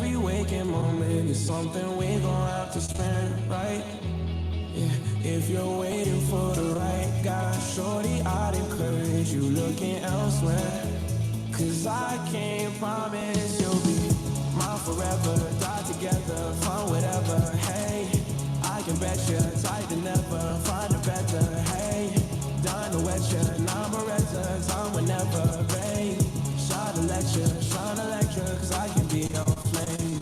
every waking moment is something we gon' have to spend, right? Yeah, if you're waiting for the right guy, shorty, I'd encourage you looking elsewhere. Cause I can't promise you'll be mine forever. Die together, find whatever, hey. I can bet you tight to never find a better, hey. Done to wet you, now I'm a redder, time whenever, babe. Shine a lecture, cause I can be your flame.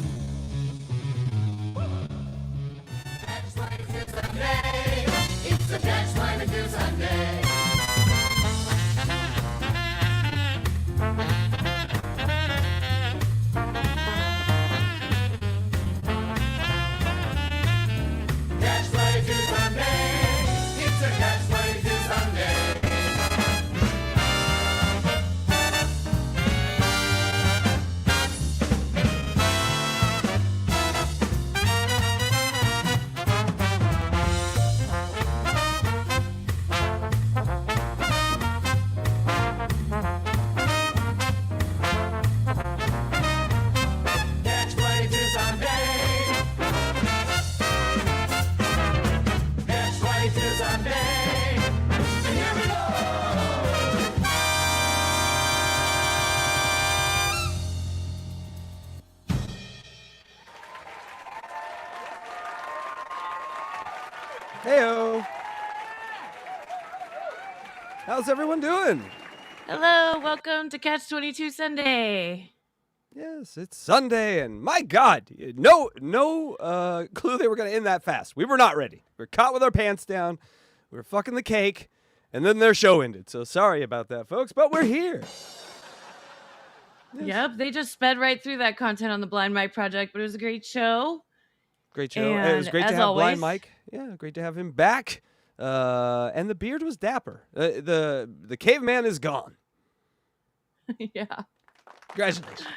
Catch-22 Sunday, it's a Catch-22 Sunday. Catch-22 Sunday, it's a Catch-22 Sunday. Catch-22 Sunday. Catch-22 Sunday. Here we go. Heyo. How's everyone doing? Hello, welcome to Catch-22 Sunday. Yes, it's Sunday, and my God, no clue they were going to end that fast. We were not ready. We were caught with our pants down. We were fucking the cake, and then their show ended. So sorry about that, folks, but we're here. Yes. Yep, they just sped right through that content on the Blind Mike Project, but it was a great show. Great show. It was And great to as have always- Blind Mike. Yeah, great to have him back. And the beard was dapper. The caveman is gone. Yeah. Congratulations.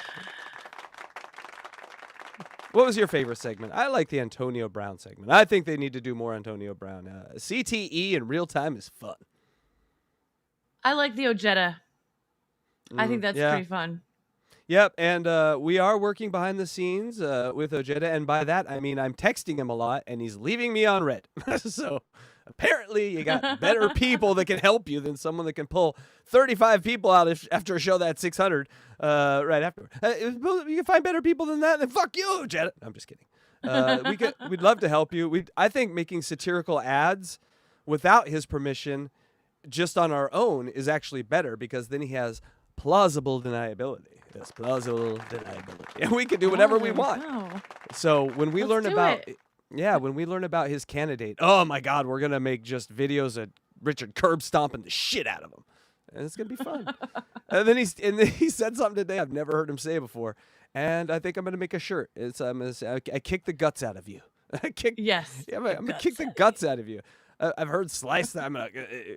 What was your favorite segment? I like the Antonio Brown segment. I think they need to do more Antonio Brown. CTE in real time is fun. I like the Ojeda. I think that's yeah. pretty fun. Yep, and we are working behind the scenes with Ojeda, and by that I mean I'm texting him a lot, and he's leaving me on red. So apparently you got better people that can help you than someone that can pull 35 people out after a show that's 600 right after. You can find better people than that, then fuck you, Ojeda. I'm just kidding. We'd love to help you. I think making satirical ads without his permission just on our own is actually better, because then he has plausible deniability. Yes, plausible deniability. And we can do whatever we want. Wow. So when we Let's learn do about it. when we learn about his candidate, oh my God, we're gonna make just videos of Richard curb stomping the shit out of him. And it's gonna be fun. and then he said something today I've never heard him say before. And I think I'm gonna make a shirt. It's I'm gonna say, I kick the guts out of you. Yes. Yeah, I'm gonna kick the guts out of you. I've heard slice that I'm gonna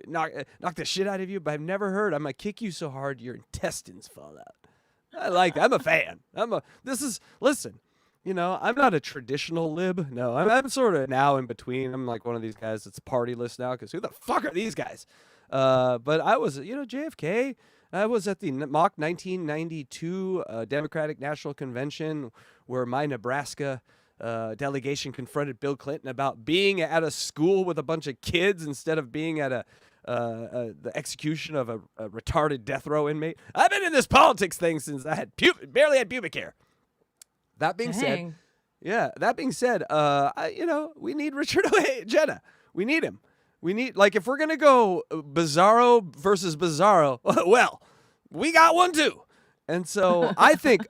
knock the shit out of you, but I've never heard I'm gonna kick you so hard your intestines fall out. I like that. I'm a fan. Listen, you know, I'm not a traditional lib. No, I'm sort of now in between. I'm like one of these guys that's partyless now, because who the fuck are these guys? But I was, JFK. I was at the mock 1992 Democratic National Convention, where my Nebraska delegation confronted Bill Clinton about being at a school with a bunch of kids instead of being at the execution of a retarded death row inmate. I've been in this politics thing since I had barely had pubic hair. That being said, we need Richard Ojeda. We need him. We need, like, if we're gonna go Bizarro versus Bizarro, well, we got one too. And so I think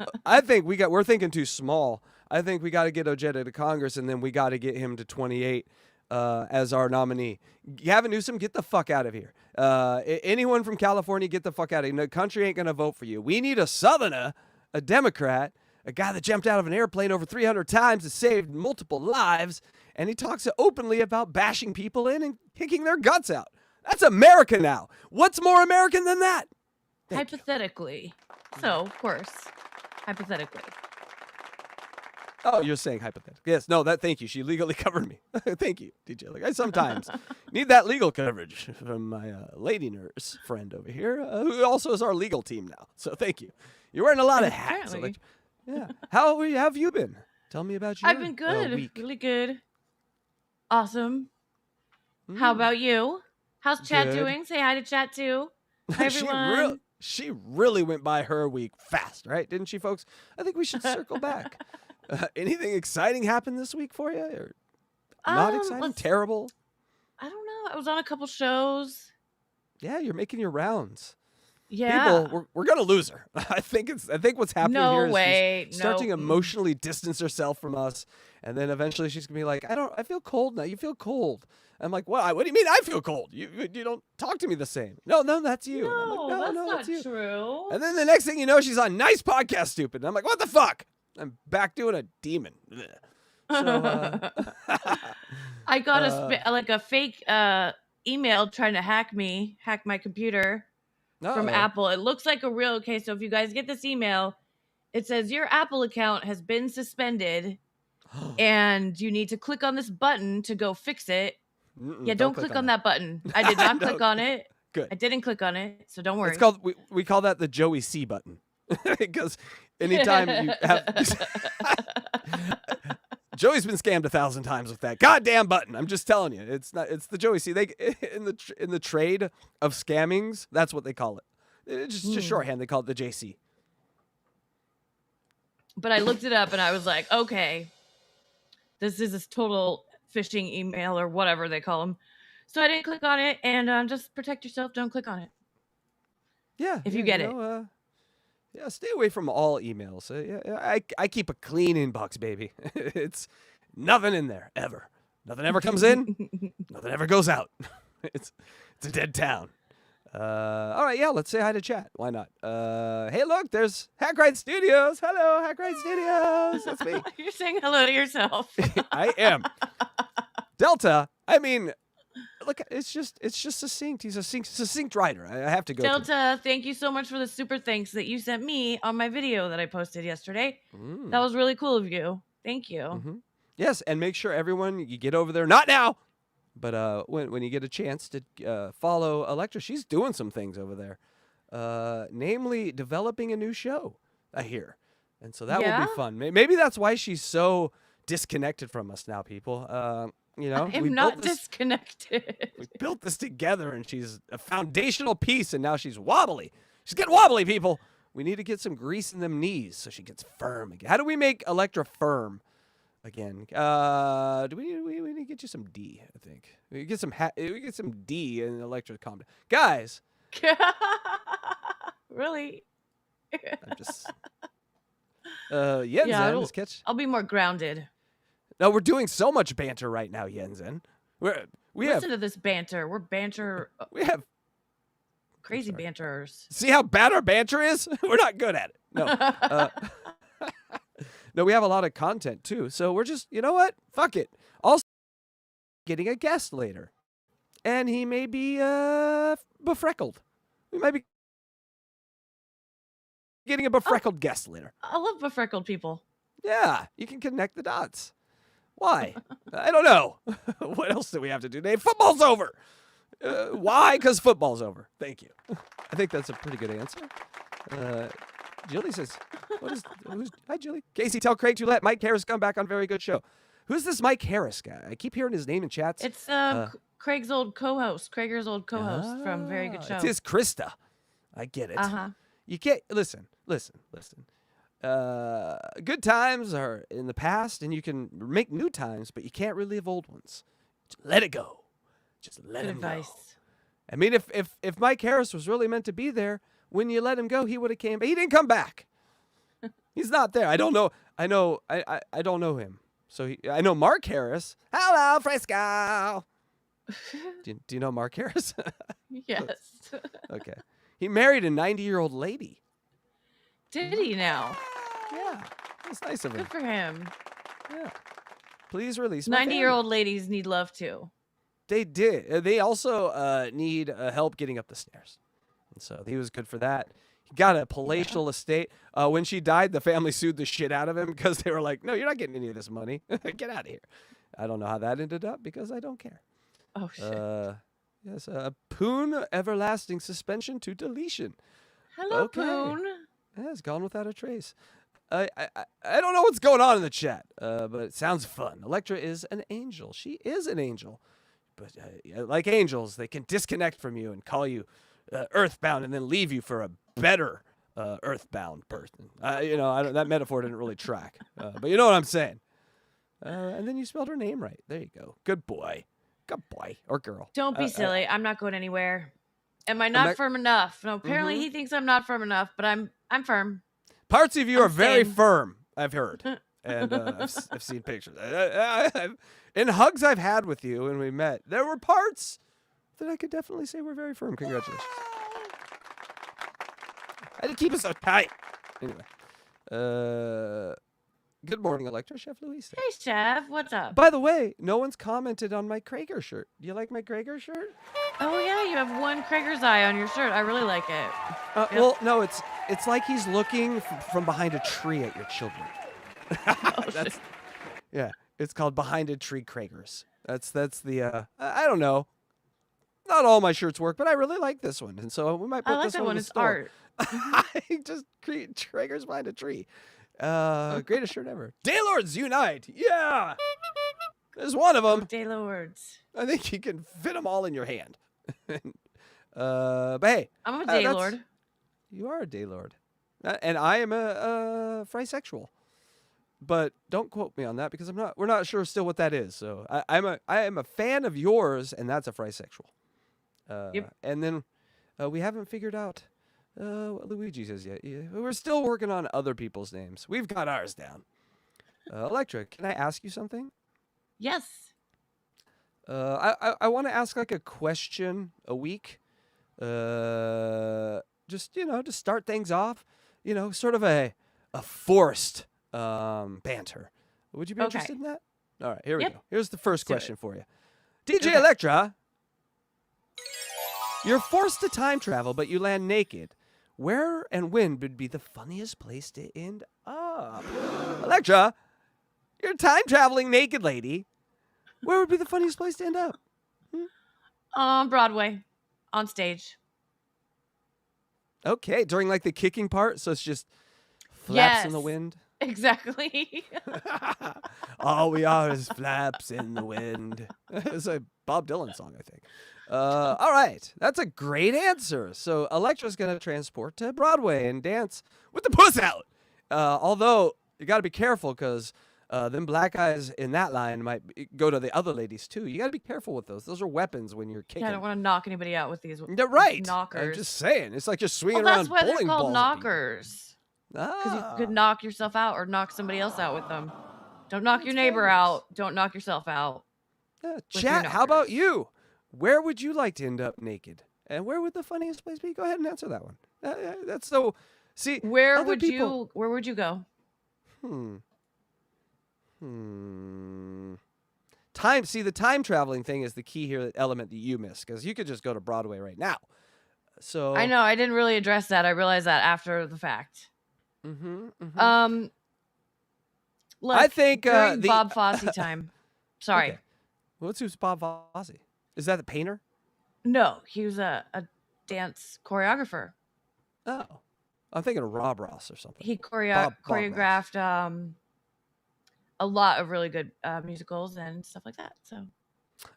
we're thinking too small. I think we got to get Ojeda to Congress, and then we got to get him to 28 as our nominee. Gavin Newsom, get the fuck out of here. Anyone from California, get the fuck out of here. The country ain't gonna vote for you. We need a Southerner, a Democrat, a guy that jumped out of an airplane over 300 times and saved multiple lives, and he talks openly about bashing people in and kicking their guts out. That's America now. What's more American than that? Hypothetically. So, of course, hypothetically. Oh, you're saying hypothetically. Yes, no, thank you. She legally covered me. Thank you, DJ. Like, I sometimes need that legal coverage from my lady nurse friend over here, who also is our legal team now. So thank you. You're wearing a lot of hats. Yeah. How have you been? Tell me about your I've been good. week. Really good. Awesome. How about you? How's Chat Good. doing? Say hi to Chat too. Hi, everyone. She really went by her week fast, right? Didn't she, folks? I think we should circle back. Anything exciting happened this week for you? Or not exciting? Terrible? I don't know. I was on a couple shows. Yeah, you're making your rounds. Yeah. People, we're gonna lose her. I think what's happening here is she's starting to No. emotionally distance herself from us, and then eventually she's gonna be like, I feel cold now. You feel cold. I'm like, what do you mean I feel cold? You don't talk to me the same. No, that's you. And I'm like, No, that's you. not true. And then the next thing you know, she's on Nice Podcast Stupid. And I'm like, what the fuck? I'm back doing a demon. So, I got a fake email trying to hack my computer from Apple. It looks like a real. Okay, so if you guys get this email, it says your Apple account has been suspended, and you need to click on this button to go fix it. Yeah, don't click on that button. I did not click on it. Good. I didn't click on it, so don't worry. It's called we call that the Joey C button because anytime you have Joey's been scammed 1,000 times with that goddamn button. I'm just telling you, it's the Joey C. They in the trade of scammings, that's what they call it. It's just shorthand. They call it the JC. But I looked it up and I was like, okay, this is a total phishing email or whatever they call them. So I didn't click on it, and just protect yourself. Don't click on it. Yeah, if you get it. Yeah, stay away from all emails. I keep a clean inbox, baby. It's nothing in there ever. Nothing ever comes in. Nothing ever goes out. It's a dead town. All right, yeah, let's say hi to Chat. Why not? Hey, look, there's Hackride Studios. Hello, Hackride Studios. That's me. You're saying hello to yourself. I am. Delta, I mean, look, it's just succinct. He's a succinct writer. I have to go. Delta, thank you so much for the super thanks that you sent me on my video that I posted yesterday. That was really cool of you. Thank you. Mm-hmm. Yes, and make sure everyone, you get over there. Not now, but when you get a chance to follow Electra, she's doing some things over there. Namely, developing a new show, I hear. And so that will be fun. Maybe that's why she's so disconnected from us now, people. You know, I'm not disconnected. We built this together, and she's a foundational piece, and now she's wobbly. She's getting wobbly, people. We need to get some grease in them knees so she gets firm again. How do we make Electra firm again? Do we need to get you some D? I think we get some D and Electra calm down, guys. Really? I'm just. Catch. I'll be more grounded. No, we're doing so much banter right now, Yenzen. Listen to this banter. We're banter. We have crazy banterers. See how bad our banter is? We're not good at it. No. No, we have a lot of content too. So we're just, you know what? Fuck it. Also, getting a guest later, and he may be befreckled. We might be getting a befreckled guest later. I love befreckled people. Yeah, you can connect the dots. Why? I don't know. What else do we have to do, Dave? Football's over. Why? Because football's over. Thank you. I think that's a pretty good answer. Julie says, hi, Julie. Casey, tell Craig to let Mike Harris come back on Very Good Show. Who's this Mike Harris guy? I keep hearing his name in chats. It's Craig's old co-host, Krager's old co-host from Very Good Show. It's his Krista. I get it. Uh-huh. You can't, listen. Good times are in the past, and you can make new times, but you can't relive old ones. Just let it go. Just let him go. I mean, if Mike Harris was really meant to be there, when you let him go, he would have came. But he didn't come back. He's not there. I don't know. I don't know him. So I know Mark Harris. Hello, Fresco. Do you know Mark Harris? Yes. Okay. He married a 90-year-old lady. Did he now? Yeah. That's nice of him. Good for him. Yeah. Please release my 90-year-old ladies need love too. They did. They also need help getting up the stairs. And so he was good for that. He got a palatial estate. When she died, the family sued the shit out of him because they were like, no, you're not getting any of this money. Get out of here. I don't know how that ended up because I don't care. Oh, shit. Yes, Poon everlasting suspension to deletion. Hello, Okay. Poon. Yeah, it's gone without a trace. I don't know what's going on in the chat, but it sounds fun. Electra is an angel. She is an angel. But like angels, they can disconnect from you and call you earthbound and then leave you for a better earthbound person. That metaphor didn't really track. But you know what I'm saying. And then you spelled her name right. There you go. Good boy. Good boy. Or girl. Don't be silly. I'm not going anywhere. Am I not firm enough? No, apparently he thinks I'm not firm enough, but I'm firm. Parts of you are very firm, I've heard. And I've seen pictures. In hugs I've had with you when we met, there were parts that I could definitely say were very firm. Congratulations. I had to keep it so tight. Anyway. Good morning, Electra. Chef Luis. Hey, Chef. What's up? By the way, no one's commented on my Krager shirt. Do you like my Krager shirt? Oh, yeah. You have one Krager's eye on your shirt. I really like it. Yep. Well, no, it's like he's looking from behind a tree at your children. Yeah, it's called Behind a Tree Kragers. That's the I don't know. Not all my shirts work, but I really like this one, and so we might put this one in the store. I just create Kragers behind a tree. Greatest shirt ever. Daylords Unite. Yeah. There's one of them. Daylords. I think you can fit them all in your hand. But hey, I'm a Daylord. You are a Daylord. And I am a frisexual. But don't quote me on that because we're not sure still what that is. So I am a fan of yours, and that's a frisexual. Yep. And then we haven't figured out what Luigi says yet. Yeah, we're still working on other people's names. We've got ours down. Electra, can I ask you something? Yes. I want to ask like a question a week. Just to start things off. Sort of a forced banter. Would you be interested in that? All right, here we go. Here's the first question for you. DJ Electra, you're forced to time travel, but you land naked. Where and when would be the funniest place to end up? Electra, you're a time traveling naked lady. Where would be the funniest place to end up? On Broadway, on stage. Okay, during like the kicking part, so it's just flaps in the wind. Exactly. All we are is flaps in the wind. It's a Bob Dylan song, I think. All right, that's a great answer. So Electra's gonna transport to Broadway and dance with the puss out. Although you got to be careful because them black guys in that line might go to the other ladies too. You got to be careful with those. Those are weapons when you're kicking. Yeah, I don't want to knock anybody out with these. They're right. Knockers. I'm just saying, it's like just swinging that's around why bowling they're called balls. Knockers. Because you could knock yourself out or knock somebody else out with them. Don't knock your neighbor out. Don't knock yourself out. Chat, how about you? Where would you like to end up naked? And where would the funniest place be? Go ahead and answer that one. That's so. See, where would you go? Time. See, the time traveling thing is the key here, the element that you miss, because you could just go to Broadway right now. So I know I didn't really address that. I realized that after the fact. Look, I think during Bob Fosse time. Sorry. Okay. Who's Bob Fosse? Is that the painter? No, he was a dance choreographer. Oh, I'm thinking of Rob Ross or something. He choreographed a lot of really good musicals and stuff like that. So,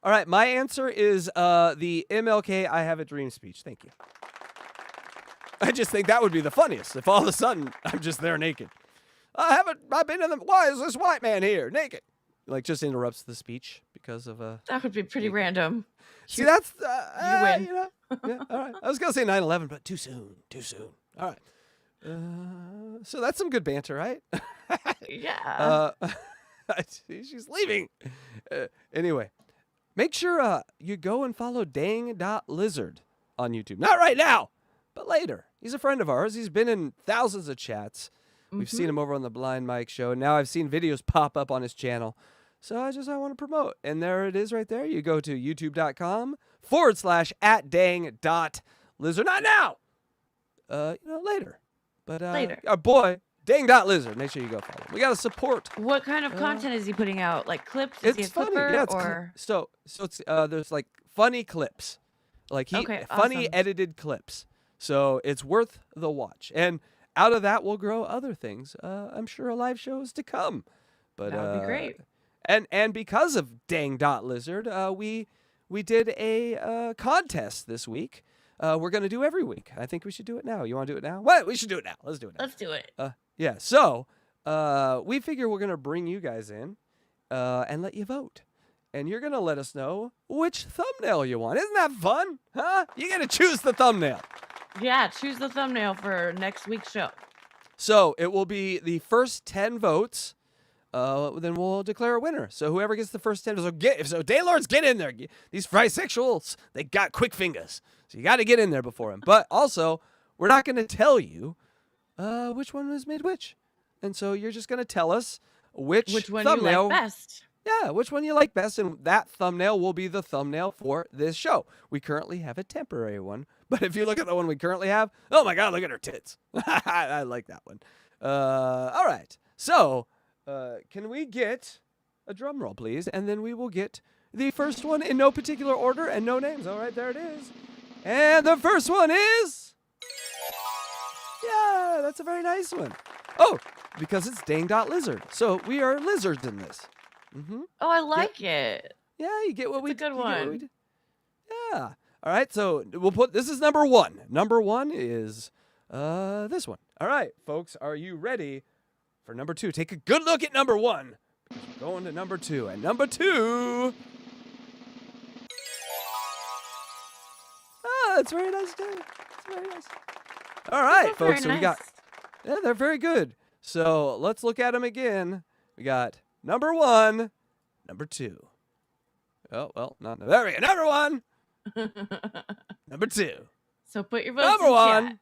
all right, my answer is the MLK I Have a Dream speech. Thank you. I just think that would be the funniest if all of a sudden I'm just there naked. I've been in the. Why is this white man here naked? Like just interrupts the speech because of that would be pretty random. See, that's you win. Yeah, all right. I was gonna say 9/11, but too soon. All right. So that's some good banter, right? Yeah. She's leaving. Anyway, make sure you go and follow dang.lizard on YouTube. Not right now, but later. He's a friend of ours. He's been in thousands of chats. We've seen him over on the Blind Mike show. And now I've seen videos pop up on his channel. So I want to promote. And there it is right there. You go to youtube.com/@dang.lizard. Not now. Later. But later. Our boy, dang.lizard. Make sure you go follow him. We got to support. What kind of content is he putting out? Like clips? Is he a funny. Flipper, Yeah, so it's there's like funny clips. Like funny awesome. edited clips. So it's worth the watch. And out of that will grow other things. I'm sure live shows to come. But That would be great. And because of Dang Dot Lizard, we did a contest this week. We're gonna do every week. I think we should do it now. You want to do it now? What? We should do it now. Let's do it now. Let's do it. Yeah. So we figure we're gonna bring you guys in and let you vote. And you're gonna let us know which thumbnail you want. Isn't that fun? Huh? You gotta choose the thumbnail. Yeah, choose the thumbnail for next week's show. So it will be the first 10 votes. Then we'll declare a winner. So whoever gets the first 10, so Daylords, get in there. These bisexuals, they got quick fingers. So you got to get in there before them. But also, we're not going to tell you which one was made which. And so you're just going to tell us which one thumbnail you like best. Yeah, which one you like best, and that thumbnail will be the thumbnail for this show. We currently have a temporary one, but if you look at the one we currently have, oh my God, look at her tits. I like that one. All right, so can we get a drum roll, please? And then we will get the first one in no particular order and no names. All right, there it is. And the first one is... Yeah, that's a very nice one. Oh, because it's Dang Dot Lizard. So we are lizards in this. Mm-hmm. Oh, I like it. Yeah, you get what we. It's a good one. Yeah. All right. So we'll put. This is number one. Number one is this one. All right, folks. Are you ready for number two? Take a good look at number one. We're going to number two, and number two. Ah, that's very nice too. It's very nice. All right, folks. So we got. Yeah, they're very good. So let's look at them again. We got. Number one, number two. Oh, well, not there we go. Number one, number two. So put your votes number in one. chat.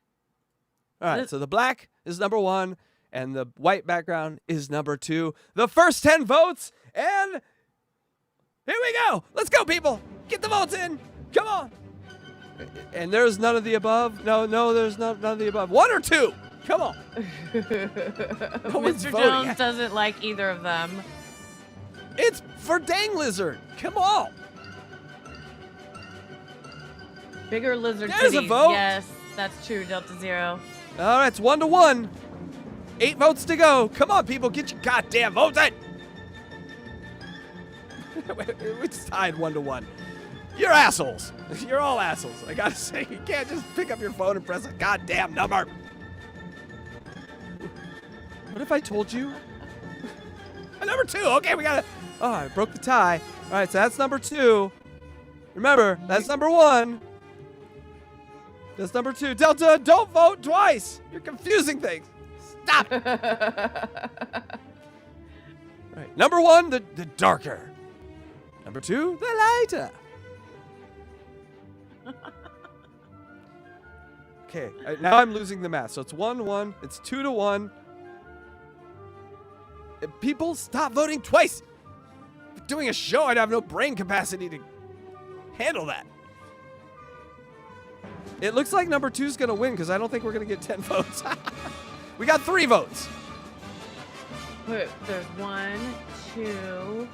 All right, so the black is number one, and the white background is number two. The first 10 votes, and here we go. Let's go, people. Get the votes in. Come on. And there's none of the above. No, there's none of the above. One or two. Come on. Mr. Jones doesn't like either of them. It's for Dang Lizard. Come on. Bigger lizard There's titties. a vote. Yes, that's true, Delta Zero. All right, it's 1-1. 8 votes to go. Come on, people. Get your goddamn votes in. We just tied 1-1. You're assholes. You're all assholes. I gotta say, you can't just pick up your phone and press a goddamn number. What if I told you? Number two. Okay, we got it. Oh, I broke the tie. All right, so that's number two. Remember, that's number one. That's number two. Delta, don't vote twice. You're confusing things. Stop. All right, number one, the darker. Number two, the lighter. Okay, now I'm losing the math. So it's 1-1. It's 2-1. People, stop voting twice. Doing a show, I'd have no brain capacity to handle that. It looks like number two's going to win because I don't think we're going to get 10 votes. We got 3 votes. Wait, there's 1, 2.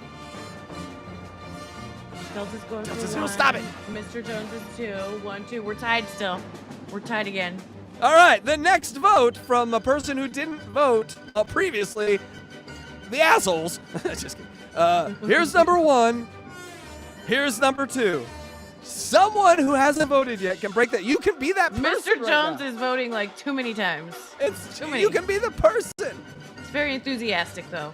Delta's going for Delta, 1. stop it. Mr. Jones is 2. 1, 2. We're tied still. We're tied again. All right, the next vote from a person who didn't vote previously. The assholes. Just kidding. Here's number one. Here's number two. Someone who hasn't voted yet can break that. You can be that person. Mr. Jones right is voting like too many times. It's too many. You can be the person. It's very enthusiastic, though.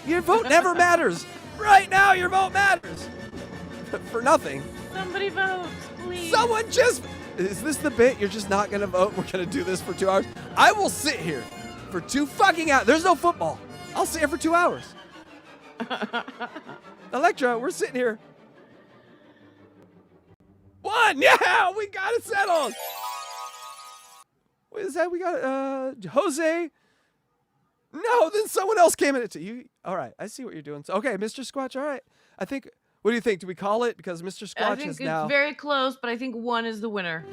Your vote never matters. Right now, your vote matters. For nothing. Somebody vote, please. Someone just... Is this the bit? You're just not going to vote? We're going to do this for 2 hours? I will sit here for 2 fucking hours. There's no football. I'll sit here for 2 hours. Electra, we're sitting here. 1, yeah, we got it settled. What is that? We got Jose. No, then someone else came in it to you. All right, I see what you're doing. So, okay, Mr. Squatch. All right, I think. What do you think? Do we call it because Mr. Squatch I think is it's now very close, but I think 1 is the winner.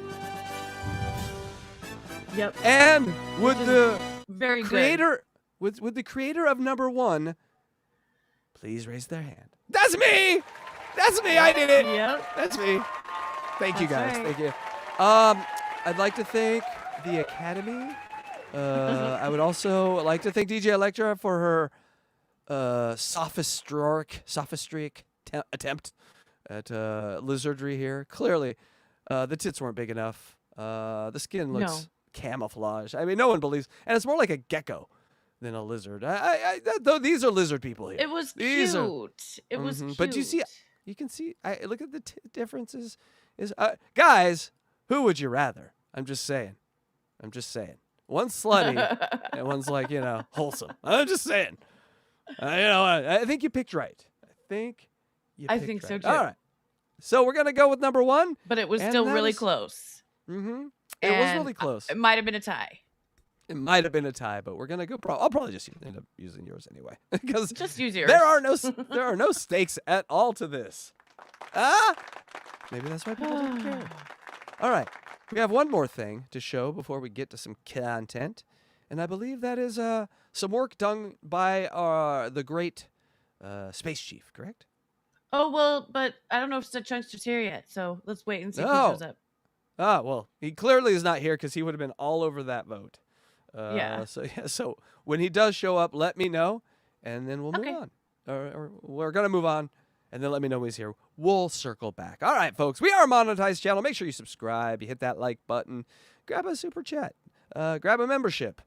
Yep. And would the very creator would the creator of number 1 please raise their hand? That's me. That's me. I did it. Yep. That's me. Thank you guys. Right. Thank you. I'd like to thank the Academy I would also like to thank DJ Electra for her sophistry attempt at lizardry here. Clearly, the tits weren't big enough. The skin looks camouflaged. I mean, no one believes, and it's more like a gecko than a lizard. Though these are lizard people here. It was cute. It was cute. But you can see. Look at the differences. Guys, who would you rather? I'm just saying. One's slutty, and one's like, wholesome. I'm just saying. I think you picked right. I think so too. All right. So we're gonna go with number 1. But it was still really close. Mm-hmm. It was really close. It might have been a tie. It might have been a tie, but we're gonna go. I'll probably just end up using yours anyway, because just use yours. There are no stakes at all to this. Maybe that's why people don't care. All right. We have one more thing to show before we get to some content, and I believe that is some work done by the great Space Chief, correct? Oh, well, but I don't know if Chunkster's here yet, so let's wait and see if he shows up. Well, he clearly is not here because he would have been all over that vote. Yeah. So when he does show up, let me know, and then we'll move on. Or we're going to move on, and then let me know when he's here. We'll circle back. All right, folks. We are a monetized channel. Make sure you subscribe. You hit that like button. Grab a super chat. Grab a membership.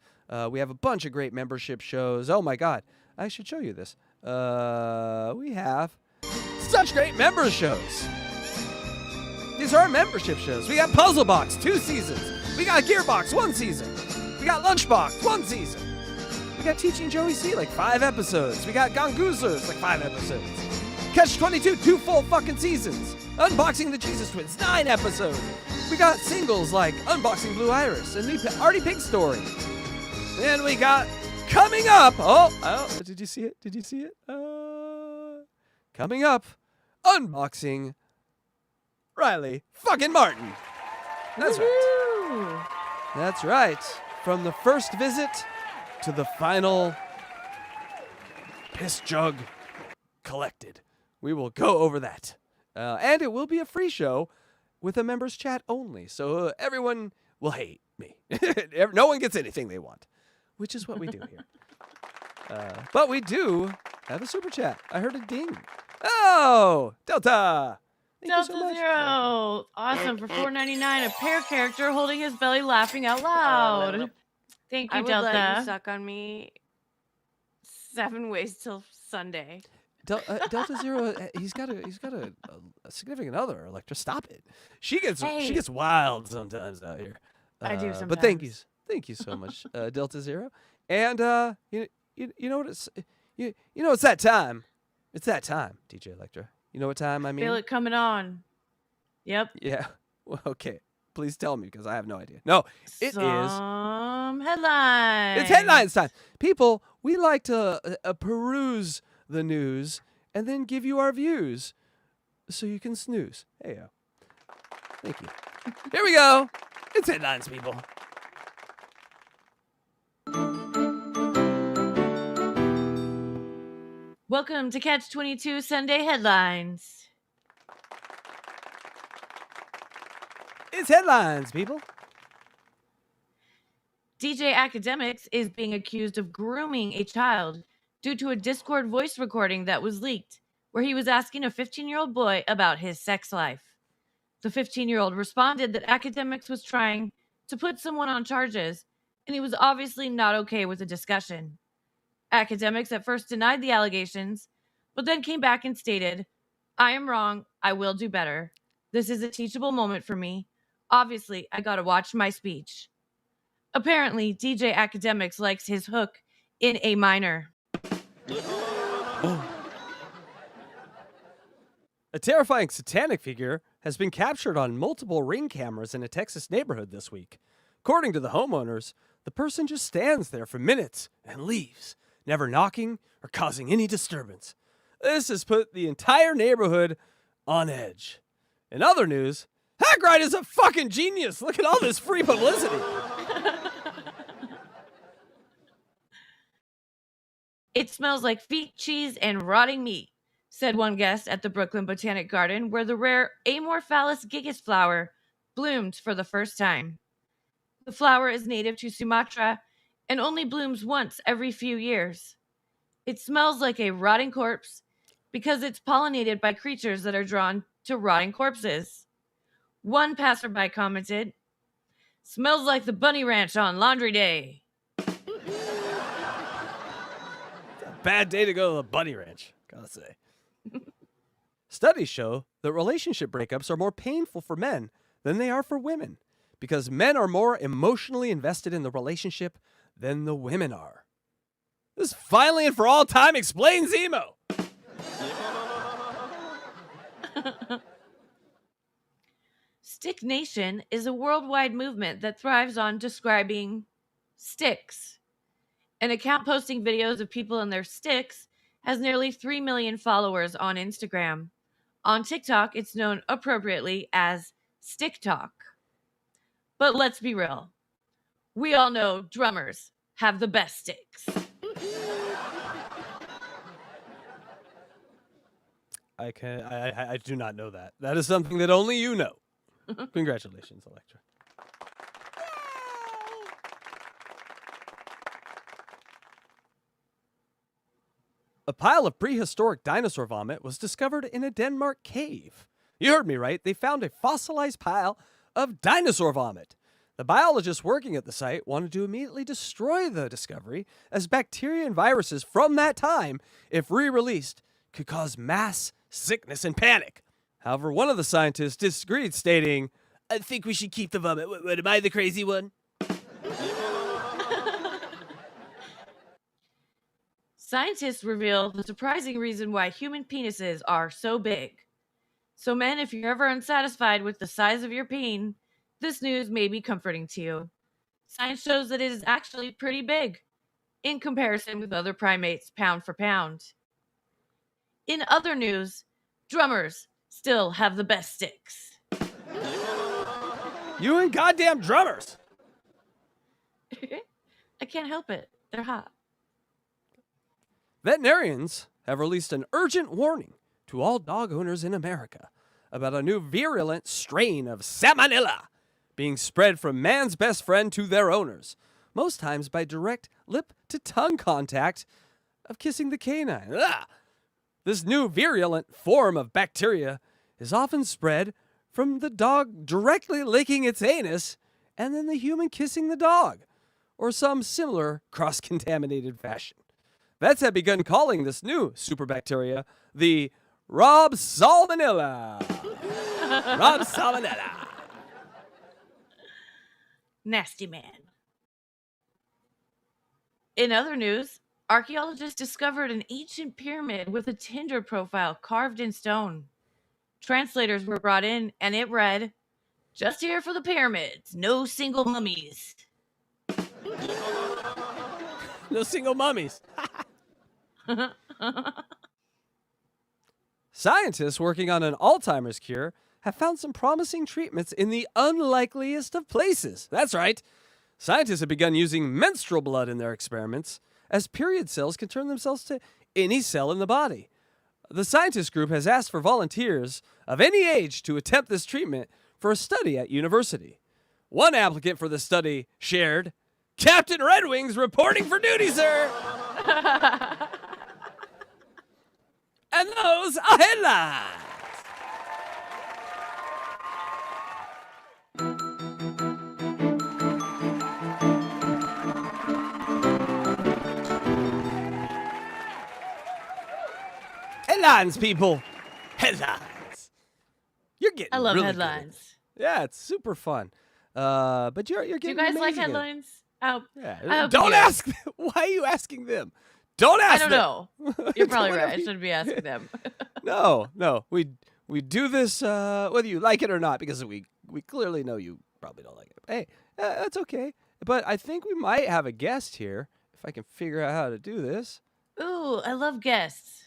We have a bunch of great membership shows. Oh, my God. I should show you this. We have such great member shows. These are our membership shows. We got Puzzle Box, 2 seasons. We got Gearbox, 1 season. We got Lunchbox, 1 season. We got Teaching Joey C, like 5 episodes. We got Gongoozlers, like 5 episodes. CATCH22, 2 full fucking seasons. Unboxing the Jesus Twins, 9 episodes. We got singles like Unboxing Blue Iris and the Artie Pig Story. And we got coming up. Oh, did you see it? Coming up, Unboxing Riley fucking Martin. That's right. That's right. From the first visit to the final piss jug collected. We will go over that. And it will be a free show with a members chat only. So everyone will hate me. No one gets anything they want, which is what we do here. But we do have a super chat. I heard a ding. Oh, Delta. Thank you so much. Zero. Awesome. For $4.99, a pear character holding his belly laughing out loud. Thank you, Delta. Let you suck on me 7 ways till Sunday. Delta Zero, he's got a significant other. Electra, stop it. She gets wild sometimes out here. I do sometimes. But thank you so much, Delta Zero. And you know what it's that time. It's that time, DJ Electra. You know what time I mean? Feel it coming on. Yep. Yeah. Well, okay. Please tell me because I have no idea. No, it is headlines. It's headlines time. People, we like to peruse the news and then give you our views so you can snooze. Hey, yo. Thank you. Here we go. It's headlines, people. Welcome to CATCH22 Sunday Headlines. It's headlines, people. DJ Academics is being accused of grooming a child due to a Discord voice recording that was leaked, where he was asking a 15-year-old boy about his sex life. The 15-year-old responded that Academics was trying to put someone on charges, and he was obviously not okay with the discussion. Academics at first denied the allegations, but then came back and stated, "I am wrong. I will do better. This is a teachable moment for me. Obviously, I gotta watch my speech." Apparently, DJ Academics likes his hook in A minor. A terrifying satanic figure has been captured on multiple Ring cameras in a Texas neighborhood this week. According to the homeowners, the person just stands there for minutes and leaves, never knocking or causing any disturbance. This has put the entire neighborhood on edge. In other news, Hackride is a fucking genius. Look at all this free publicity. It smells like feet, cheese, and rotting meat, said one guest at the Brooklyn Botanic Garden, where the rare Amorphalis gigas flower bloomed for the first time. The flower is native to Sumatra and only blooms once every few years. It smells like a rotting corpse because it's pollinated by creatures that are drawn to rotting corpses. One passerby commented, "Smells like the bunny ranch on laundry day." Bad day to go to the bunny ranch, gotta say. Studies show that relationship breakups are more painful for men than they are for women because men are more emotionally invested in the relationship than the women are. This finally and for all time explains emo. Stick Nation is a worldwide movement that thrives on describing sticks. An account posting videos of people and their sticks has nearly 3 million followers on Instagram. On TikTok, it's known appropriately as Stick Talk. But let's be real. We all know drummers have the best sticks. I do not know that. That is something that only you know. Congratulations, Electra. A pile of prehistoric dinosaur vomit was discovered in a Denmark cave. You heard me right. They found a fossilized pile of dinosaur vomit. The biologists working at the site wanted to immediately destroy the discovery, as bacteria and viruses from that time, if re-released, could cause mass sickness and panic. However, one of the scientists disagreed, stating, "I think we should keep the vomit. What, am I the crazy one?" Scientists reveal the surprising reason why human penises are so big. So men, if you're ever unsatisfied with the size of your peen, this news may be comforting to you. Science shows that it is actually pretty big in comparison with other primates pound for pound. In other news, drummers still have the best sticks. You and goddamn drummers! I can't help it. They're hot. Veterinarians have released an urgent warning to all dog owners in America about a new virulent strain of salmonella being spread from man's best friend to their owners, most times by direct lip-to-tongue contact of kissing the canine. Ugh! This new virulent form of bacteria is often spread from the dog directly licking its anus and then the human kissing the dog, or some similar cross-contaminated fashion. Vets have begun calling this new superbacteria the Rob Salmonella. Rob Salmonella. Nasty man. In other news, archaeologists discovered an ancient pyramid with a Tinder profile carved in stone. Translators were brought in, and it read, "Just here for the pyramids, no single mummies." No single mummies. Scientists working on an Alzheimer's cure have found some promising treatments in the unlikeliest of places. That's right. Scientists have begun using menstrual blood in their experiments, as period cells can turn themselves to any cell in the body. The scientist group has asked for volunteers of any age to attempt this treatment for a study at university. One applicant for the study shared, "Captain Red Wings reporting for duty, sir." And those are headlines. Headlines, people. Headlines. You're getting I love really headlines. good. Yeah, it's super fun. But you're Do you getting guys like amazing at it. headlines? Oh, Yeah. I hope Don't you do. ask them. Why are you asking them? Don't ask I don't them. know. You're probably Whatever right. I you- shouldn't be asking them. No. We do this whether you like it or not, because we clearly know you probably don't like it. Hey, that's okay. But I think we might have a guest here, if I can figure out how to do this. Ooh, I love guests.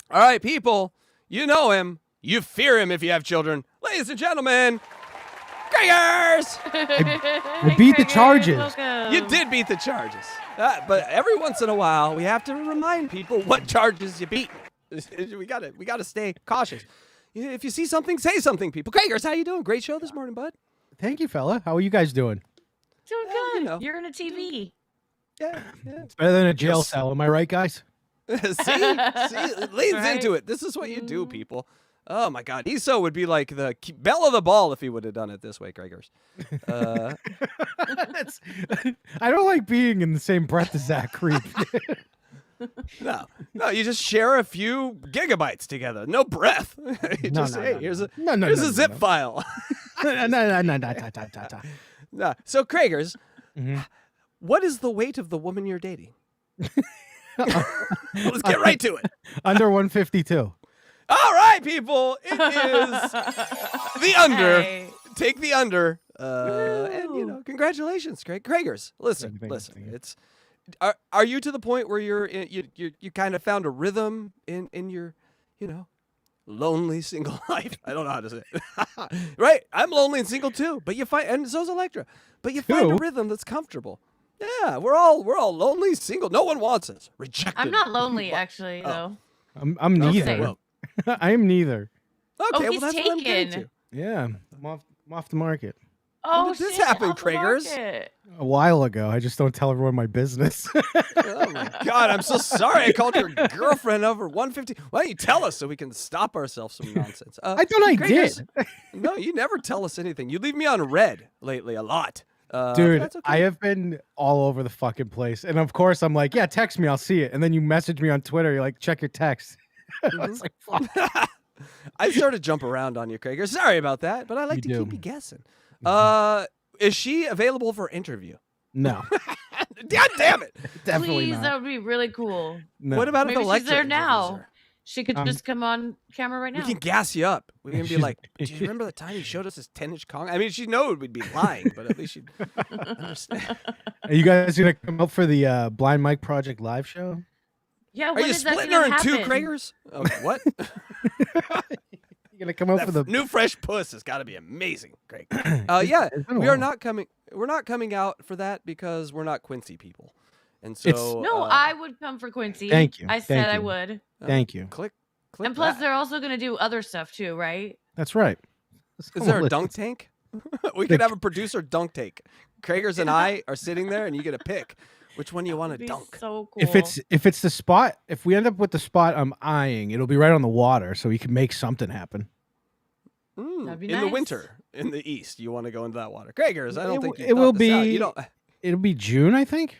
All right, people, you know him. You fear him if you have children. Ladies and gentlemen, Gregors! I beat the charges. You did beat the charges. But every once in a while, we have to remind people what charges you beat. We gotta stay cautious. If you see something, say something, people. Gregors, how you doing? Great show this morning, bud. Thank you, fella. How are you guys doing? Doing you good. know. You're in a TV. Yeah. It's better than a jail cell. Am I right, guys? See, it leans Right. into it. This is what you do, people. Oh my God, Eso would be like the belle of the ball if he would have done it this way, Gregors. I don't like being in the same breath as that creep. No, you just share a few gigabytes together. No breath. You No, just, no, hey, no, here's no. a zip file. No. No. So, Gregors, Mhm. what is the weight of the woman you're dating? Let's get right to it. Under 152. All right, people. It is the under. Hey. Take the under. And congratulations, Gregors. Listen. Thank you. It's are you to the point where you kind of found a rhythm in your lonely single life? I don't know how to say it. Right? I'm lonely and single too, but and so's Electra. But you find a Who? rhythm that's comfortable. Yeah, we're all lonely, single. No one wants us. Rejected. I'm not lonely, actually, though. I'm Okay, neither. well, I am neither. okay, he's well that's what I'm getting taken. to. Yeah, I'm off the market. Oh, did this shit, happen, off the Kragers? market. A while ago. I just don't tell everyone my business. Oh my God, I'm so sorry. I called your girlfriend over 150. Why don't you tell us so we can stop ourselves from nonsense? I thought I Gregors, did. No, you never tell us anything. You leave me on red lately a lot. Dude, that's okay. I have been all over the fucking place. And of course, I'm like, yeah, text me. I'll see it. And then you message me on Twitter. You're like, check your text. I was like, fuck. I sort of jump around on you, Krager. Sorry about that, but I like to You keep do. you guessing. Is she available for interview? No, God damn it! definitely Please, not. that would be really cool. No. What about Maybe if she's Electra there interviews now. her? She could just come on camera right We now. can gas you up. We can be She's- like, do you remember the time you showed us this 10-inch Kong? I mean, she'd know we'd be lying, but at least she'd understand. Are you guys going to come up for the Blind Mike Project live show? Yeah, Are when you is that splitting gonna her in two, happen? Kragers? Oh, what? You going to come up for the... New fresh puss has got to be amazing, Craig. Yeah, it's been a we are while. not coming. We're not coming out for that because we're not Quincy people, and so No, I would come for Quincy. Thank you, I thank said I you. would. Thank you. click. And plus, that. they're also going to do other stuff too, right? That's right. Is there a dunk tank? We could have a producer dunk tank. Kragers and I are sitting there, and you get a pick. Which one you want to That'd be dunk? so cool. If it's the spot, if we end up with the spot I'm eyeing, it'll be right on the water, so we can make something happen. That'd be in the nice. winter, in the east, you want to go into that water. Kragers, I don't think you it will thought this out. be. You don't. It'll be June, I think.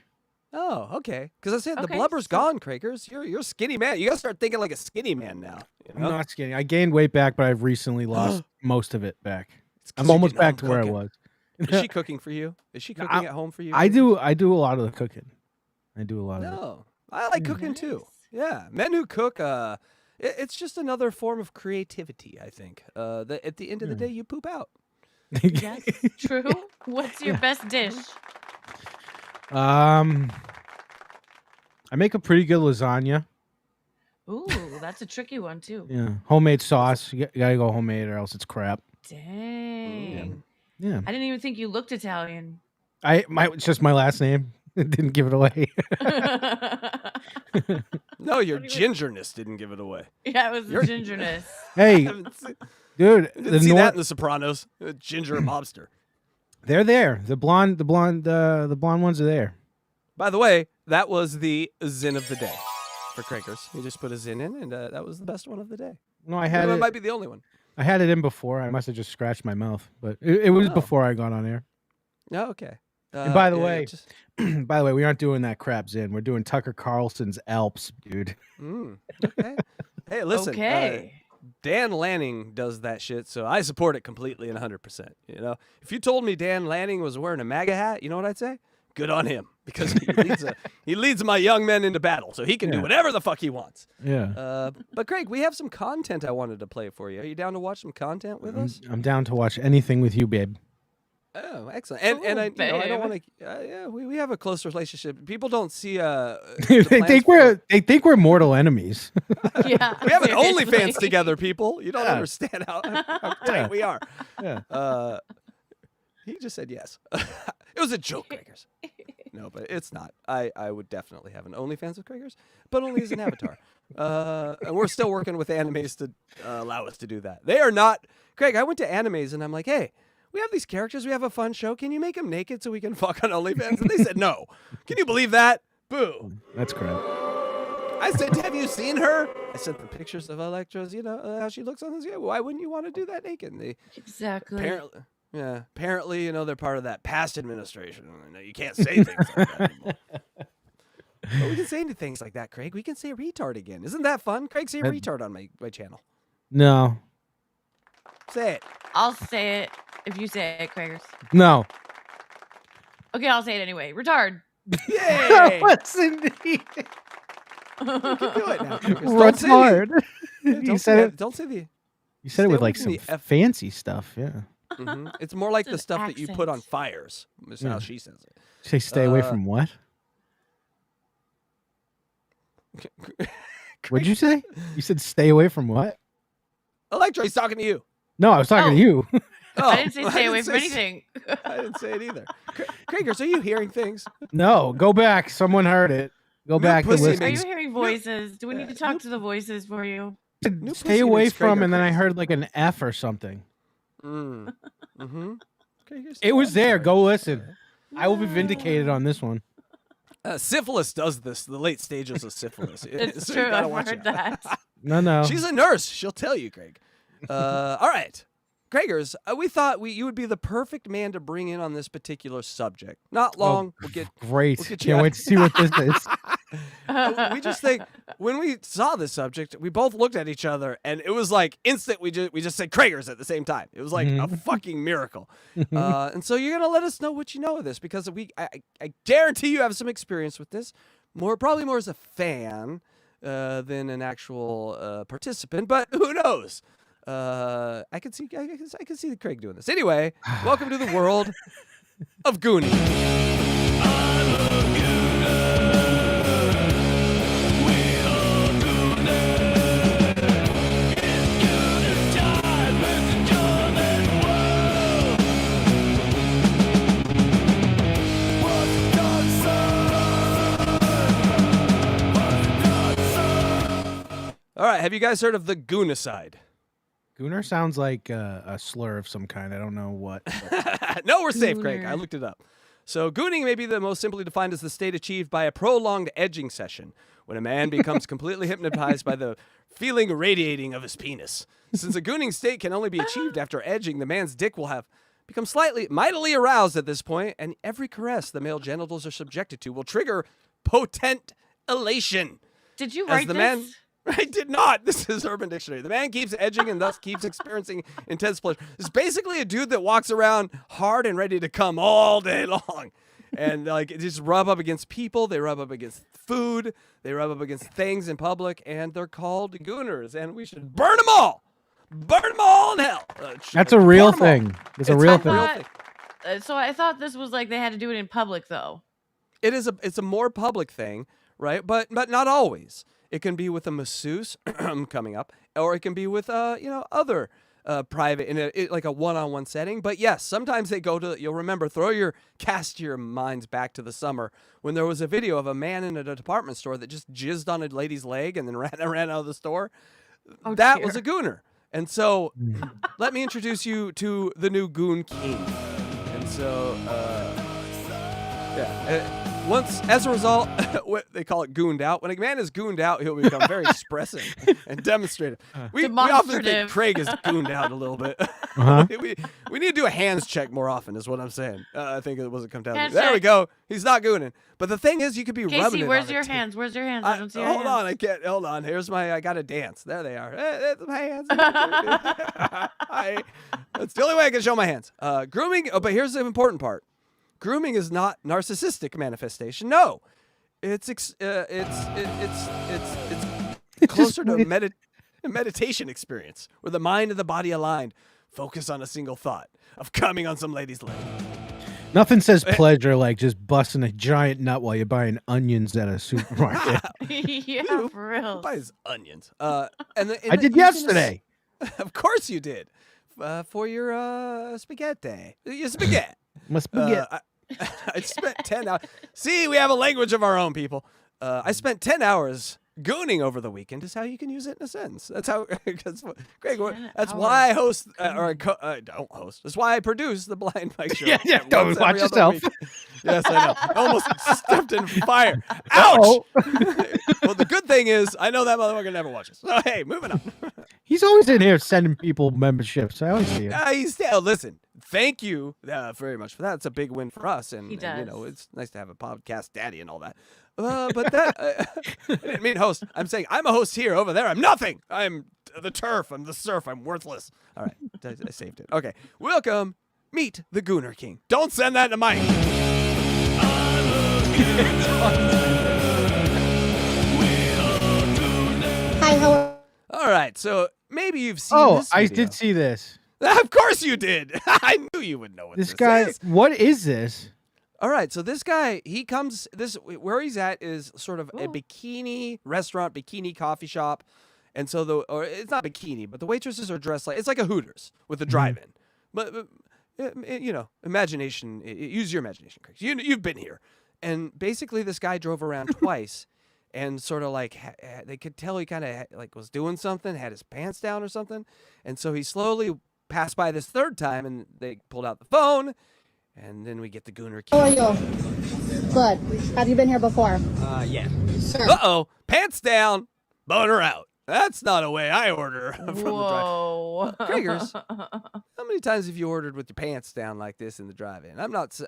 Oh, okay. Because I said the Okay, blubber's so- gone, Kragers. You're a skinny man. You gotta start thinking like a skinny man now. You I'm know? not skinny. I gained weight back, but I've recently lost most of it back. It's 'cause I'm you're almost getting home back to where I cooking. was. Is she cooking for you? Is she cooking at home for you? I do a lot of the cooking. I do a lot of it. No, I like cooking too. Yeah, men who cook. It's just another form of creativity. I think. That at the end of the day, you poop out. Yes, true. What's your best dish? I make a pretty good lasagna. Ooh, that's a tricky one too. Yeah, homemade sauce. You gotta go homemade, or else it's crap. Dang. Yeah, I didn't even think you looked Italian. it's just my last name. It didn't give it away. No, your gingerness didn't give it away. Yeah, it was the gingerness. Hey, Didn't dude, see that in The Sopranos. Ginger mobster. they're there. The blonde ones are there. By the way, that was the zin of the day for Kragers. He just put a zin in, and that was the best one of the day. No, I had It it. might be the only one. I had it in before. I must have just scratched my mouth, but it was Oh. before I got on air. Oh, okay. And by the yeah, way, just- by the way, we aren't doing that crap Zin. We're doing Tucker Carlson's Alps, dude. okay. Hey, listen. Okay. Dan Lanning does that shit, so I support it completely and 100%. You know, if you told me Dan Lanning was wearing a MAGA hat, you know what I'd say? Good on him, because he leads my young men into battle, so he can do Yeah. whatever the fuck he wants. Yeah. But Craig, we have some content I wanted to play for you. Are you down to watch some content with us? I'm down to watch anything with you, babe. Oh, excellent. And I, Ooh, I don't babe. want to. Yeah, we have a close relationship. People don't see. they the plans think we're mortal enemies. Yeah. We have an seriously. OnlyFans together, people. You don't Yeah. understand how tight we are. Yeah. He just said yes. It was a joke, Craigers. No, but it's not. I would definitely have an OnlyFans with Craigers, but only as an avatar. And we're still working with animes to allow us to do that. They are not. Craig, I went to animes and I'm like, hey, we have these characters. We have a fun show. Can you make them naked so we can fuck on OnlyFans? And they said no. Can you believe that? Boo. That's crap. I said, have you seen her? I sent the pictures of Electra's, how she looks on this. Yeah, why wouldn't you want to do that naked? And they Exactly. apparently, they're part of that past administration. You can't say things like that anymore. But we can say things like that, Craig. We can say retard again. Isn't that fun? Craig, say retard on my channel. No. Say it. I'll say it if you say it, Craigers. No. Okay, I'll say it anyway. Retard. Yay! What's in the... You can do it now. What's hard? You said it. Don't say the. You said it with away like from some the F- fancy stuff. Yeah. Mm-hmm. It's more like It's the an stuff that you put on accent. fires. Is how she says it. Say stay away from what? What'd you say? You said stay away from what? Electra, he's talking to you. No, I was talking to you. Oh, I didn't say stay away from say- anything. I didn't say it either. Craigers, are you hearing things? No, go back. Someone heard it. Go New back and pussy listen. Are makes- you hearing voices? Do we need to talk to the voices for you? New Stay pussy away makes Craig from, go and then I crazy. heard like an F or something. Mm-hmm. It was there. Go listen. I will be vindicated on this one. Syphilis does this. The late stages of syphilis. It's So you true. gotta I've watch heard out. that. No. She's a nurse. She'll tell you, Craig. All right. Craigers, we thought you would be the perfect man to bring in on this particular subject. Not long. We'll get Great. We'll get you Can't out. wait to see what this is. we just think when we saw this subject, we both looked at each other, and it was like instant. We just said Craigers at the same time. It was like a fucking miracle. And so you're gonna let us know what you know of this, because I guarantee you have some experience with this. Probably more as a fan than an actual participant, but who knows? I can see Craig doing this. Anyway, welcome to the world of Goonies. All right, have you guys heard of the Goonicide? Gooner sounds like a slur of some kind. I don't know what. No, we're safe, Craig. I Gooner. looked it up. So gooning may be the most simply defined as the state achieved by a prolonged edging session, when a man becomes completely hypnotized by the feeling radiating of his penis. Since a gooning state can only be achieved after edging, the man's dick will have become mightily aroused at this point, and every caress the male genitals are subjected to will trigger potent elation. Did you As write the this? man, I did not. This is Urban Dictionary. The man keeps edging and thus keeps experiencing intense pleasure. It's basically a dude that walks around hard and ready to come all day long. And like it just rub up against people, they rub up against food, they rub up against things in public, and they're called gooners. And we should burn them all. Burn them all in hell. That's a real burn 'em all. thing. It's a real a thing. real thing. So I thought this was like they had to do it in public, though. It's a more public thing, right? But not always. It can be with a masseuse coming up, or it can be with other private in like a one-on-one setting. But yes, sometimes they go to. You'll remember. Cast your minds back to the summer when there was a video of a man in a department store that just jizzed on a lady's leg and then ran out of the store. Oh, That dear. was a gooner. And so, let me introduce you to the new Goon King. And so, once, as a result, what they call it gooned out. When a man is gooned out, he'll become very expressive and demonstrative. We often think Demonstrative. Craig is gooned out a little bit. Uh-huh. we need to do a hands check more often, is what I'm saying. I think it wasn't come down. Hands There we check. go. He's not gooning. But the thing is, you could be rubbing Casey, it where's on your it, too. hands? Where's your hands? I don't see your Hold hands. on, I can't. Hold on. I got to dance. There they are. That's my hands. That's the only way I can show my hands. Grooming. Oh, but here's the important part. Grooming is not narcissistic manifestation. No, it's closer to a meditation experience where the mind and the body aligned, focus on a single thought of coming on some lady's leg. Nothing says pleasure like just busting a giant nut while you're buying onions at a supermarket. Yeah, for real. Who buys onions? I did yesterday. Of course you did. For your spaghetti. Your spaghetti. My spaghetti. I spent 10 hours. See, we have a language of our own, people. I spent 10 hours gooning over the weekend is how you can use it in a sentence. That's how, because Greg, 10 that's why I hours. host, don't host. That's why I produce the Blind Mike Show. Yeah, don't once watch every other yourself. week. Yes, I know. I almost stepped in fire. Ouch! Uh-oh. Well, the good thing is, I know that motherfucker never watches. So, hey, moving on. He's always in here sending people memberships. I always see it. Listen, thank you very much for that. It's a big win for us. And, He and, you does. know, it's nice to have a podcast daddy and all that. But that, I didn't mean host. I'm saying I'm a host here. Over there, I'm nothing. I'm the turf. I'm the surf. I'm worthless. All right. I saved it. Okay. Welcome. Meet the Gooner King. Don't send that to Mike. Hi, how are All right. So maybe you've seen Oh, this I video. did see this. Of course you did. I knew you would know what This this guy, is. what is this? All right, so this guy, he comes, where he's at is sort of a Ooh. bikini restaurant, bikini coffee shop. And so or it's not bikini, but the waitresses are dressed like, it's like a Hooters with a drive-in. But you know, imagination, use your imagination, Craig. You've been here. And basically this guy drove around twice and sort of like, they could tell he kind of like was doing something, had his pants down or something. And so he slowly passed by this third time and they pulled out the phone. And then we get the Gooner King. how are you? Good. Have you been here before? Yeah. Sure. Uh-oh, pants down, boner out. That's not a way I order from the drive. Whoa. Kriegers, how many times have you ordered with your pants down like this in the drive-in? I'm not,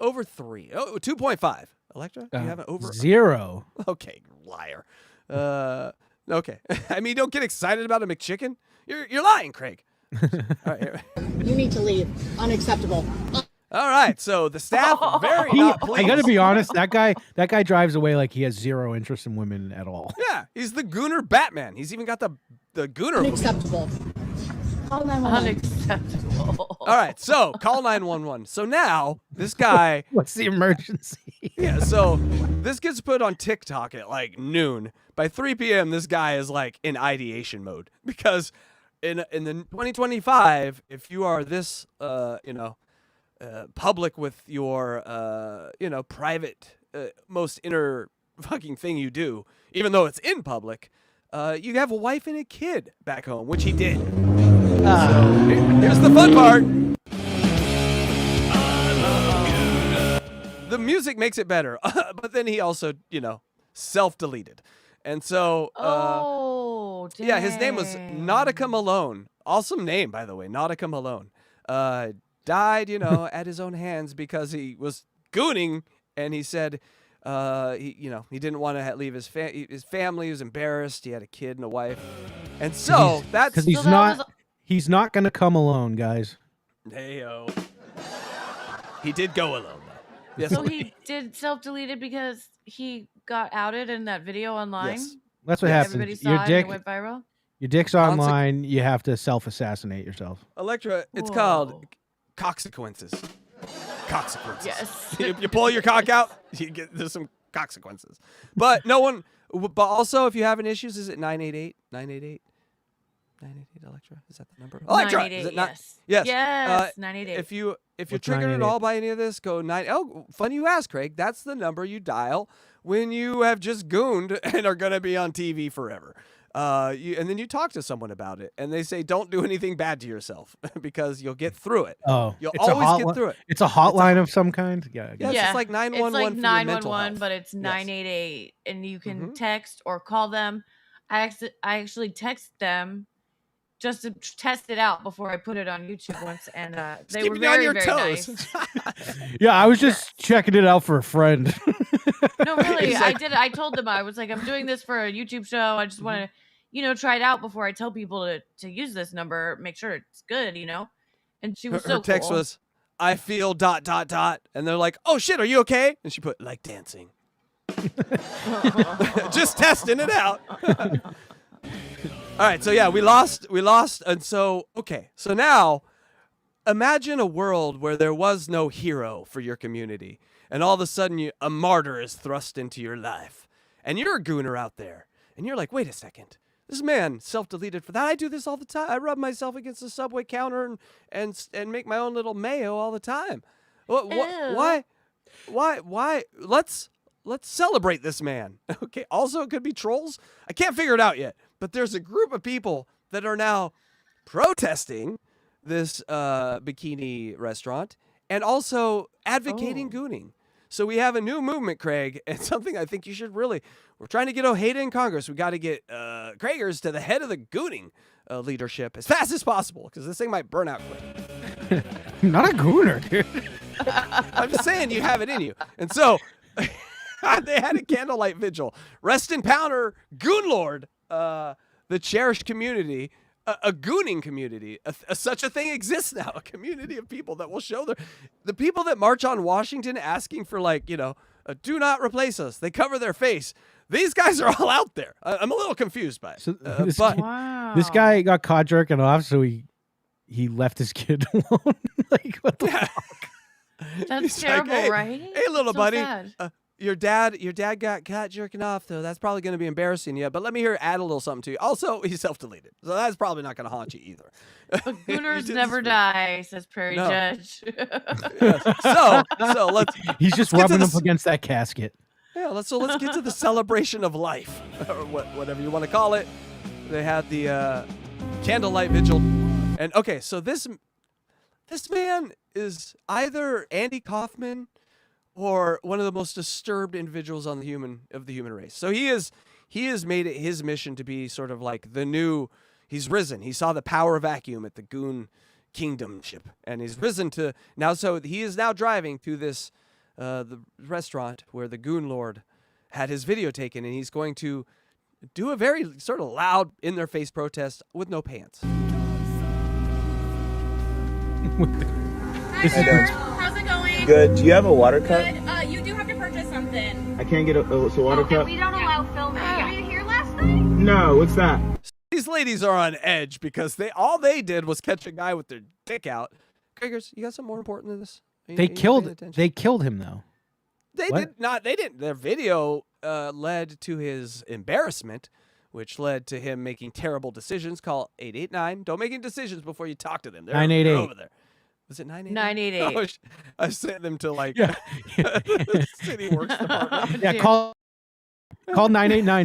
over 3. Oh, 2.5. Electra, do you have an over? 0. Okay, liar. Okay. I mean, don't get excited about a McChicken. You're lying, Craig. All right, here. You need to leave. Unacceptable. All right, so the staff are very not I pleased. gotta be honest. That guy drives away like he has zero interest in women at all. Yeah, he's the Gooner Batman. He's even got the Gooner movie. Unacceptable. Call 911. Unacceptable. All right, so call 911. So now this guy, What's the emergency? yeah, so this gets put on TikTok at like noon. By 3 p.m., this guy is like in ideation mode because in the 2025, if you are this, public with your, private, most inner fucking thing you do, even though it's in public, you have a wife and a kid back home, which he did. So here's the fun part. The music makes it better, but then he also, self-deleted. And so, Oh, dang. yeah, his name was Nautica Malone. Awesome name, by the way, Nautica Malone. Died, at his own hands because he was gooning, and he said, he didn't want to leave his family. He was embarrassed. He had a kid and a wife, and so that's Because he's So that not. was- He's not gonna come alone, guys. Heyo. He did go alone, though. Yes. So he did self-deleted because he got outed in that video online. Yes. That's what Everybody happens. saw Your it and dick. it went viral. Your dick's online. You have to self-assassinate yourself. Electra, it's Whoa. called consequences. Consequences. Yes. You pull your cock out, there's some consequences. But no one. But also, if you're having issues, is it 988? 988. 988 Electra, is that the number? Electra, is 988, it not? yes. Yes. Yes, 988. If you're What's triggered at 988? all by any of this, go 9. Oh, funny you ask, Craig. That's the number you dial when you have just gooned and are gonna be on TV forever. And then you talk to someone about it, and they say, "Don't do anything bad to yourself because you'll get through it. Oh, You'll it's a always get hotli- through it." It's a hotline of some kind. Yeah. I guess. Yeah, it's just like 911 It's like for your mental 911, health. but it's Yes. 988, and you can Mhm. text or call them. I actually text them just to test it out before I put it on YouTube once, and they were Keeping you on very, your very toes. nice. Yeah, I was just checking it out for a friend. No, really, He's I like- did. I told them I was like, I'm doing this for a YouTube show. I just want to, try it out before I tell people to use this number. Make sure it's good, And she Her, was so her text cool. was, "I feel ... and they're like, "Oh shit, are you okay?" And she put, "Like dancing." Just testing it out. All right, so yeah, we lost, and so okay, so now imagine a world where there was no hero for your community, and all of a sudden a martyr is thrust into your life, and you're a gooner out there, and you're like, wait a second, this man self-deleted for that. I do this all the time. I rub myself against the subway counter and make my own little mayo all the time. Ew. Why? Let's let's celebrate this man. Okay. Also, it could be trolls. I can't figure it out yet. But there's a group of people that are now protesting this bikini restaurant and also advocating gooning. So we have a new movement, Craig, and something I think you should really. We're trying to get Ojeda in Congress. We got to get Craigers to the head of the gooning leadership as fast as possible because this thing might burn out quick. Not a gooner, dude. I'm just saying you have it in you. And so they had a candlelight vigil. Rest in powder, Goon Lord, the cherished community, a gooning community. Such a thing exists now, a community of people that will show the people that march on Washington asking for, like, you know, do not replace us. They cover their face. These guys are all out there. I'm a little confused by it. So but this guy got caught jerking off, so he left his kid alone. Like, what the fuck? That's He's terrible, like, hey, right? Hey, little So buddy. sad. Your dad got caught jerking off, though. That's probably going to be embarrassing you. But let me add a little something to you. Also, he's self-deleted, so that's probably not going to haunt you either. But gooners never die, says Prairie Judge. Yes. So let's. He's just rubbing up against that casket. Yeah, let's get to the celebration of life, or whatever you want to call it. They had the candlelight vigil, and okay, so this man is either Andy Kaufman or one of the most disturbed individuals on the human race. So he has made it his mission to be sort of like the new. He's risen. He saw the power vacuum at the Goon Kingdom ship, and he's risen to now. So he is now driving to this the restaurant where the Goon Lord had his video taken, and he's going to do a very sort of loud, in-their-face protest with no pants. How's it going? Good. Do you have a water cup? Good. You do have to purchase something. I can't get a water cup. We don't allow filming. Were you here last night? No. What's that? These ladies are on edge because all they did was catch a guy with their dick out. Craigers, you got something more important than this? They killed him though. They did not. They didn't. Their video led to his embarrassment, which led to him making terrible decisions. Call 889. Don't make any decisions before you talk to them. They're 988. over there. Was it 988? 988. Oh, I sent them to like Yeah. the city works department. Yeah, call 989